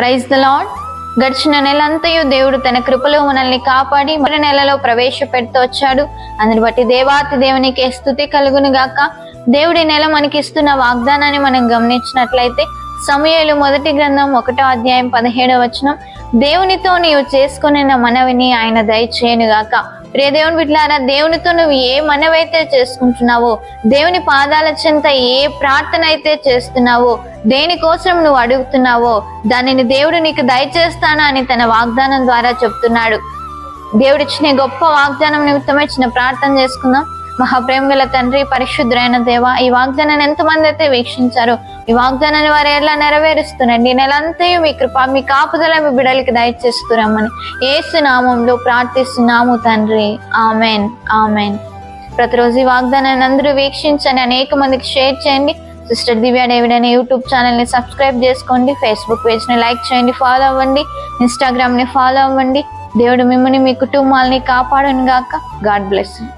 Praise the lord. గడిచిన నెలంతయు దేవుడు తన కృపలో మనల్ని కాపాడి మరి నెలలో ప్రవేశపెడుతూ వచ్చాడు. అందుని బట్టి దేవాతి దేవునికి స్తుతి కలుగును గాక. దేవుడి నెల మనకి ఇస్తున్న వాగ్దానాన్ని మనం గమనించినట్లయితే సమూయేలు మొదటి గ్రంథం 1వ అధ్యాయం 17వ వచనం, దేవునితో నీవు చేసుకున్న మనవిని ఆయన దయచేయను గాక. ప్రియ దేవుని బిడ్డలారా, దేవునితో నువ్వు ఏ మనవైతే చేసుకుంటున్నావో, దేవుని పాదాల చెంత ఏ ప్రార్థన అయితే చేస్తున్నావో, దేనికోసం నువ్వు అడుగుతున్నావో దానిని దేవుడు నీకు దయచేస్తాను అని తన వాగ్దానం ద్వారా చెప్తున్నాడు. దేవుడిచ్చిన గొప్ప వాగ్దానం నిమిత్తమే చిన్న ప్రార్థన చేసుకుందాం. మహాప్రేమ గల తండ్రి, పరిశుద్ధురైన దేవ, ఈ వాగ్దానాన్ని ఎంతమంది అయితే వీక్షించారో ఈ వాగ్దానాన్ని వారు ఎలా నెరవేరుస్తున్నాండి. నెలంతయు మీ కృప, మీ కాపుదల మీ బిడ్డలకి దయచేస్తున్నామని యేసు నామంలో ప్రార్థిస్తున్నాము తండ్రి. Amen, amen. ప్రతిరోజు ఈ వాగ్దానాన్ని అందరూ వీక్షించండి, అనేక మందికి షేర్ చేయండి. సిస్టర్ దివ్య డేవిడ్ అనే యూట్యూబ్ ఛానల్ని సబ్స్క్రైబ్ చేసుకోండి. ఫేస్బుక్ పేజ్ని లైక్ చేయండి, ఫాలో అవ్వండి. ఇన్స్టాగ్రామ్ని ఫాలో అవ్వండి. దేవుడు మిమ్మల్ని మీ కుటుంబాలని కాపాడును గాక. God bless you.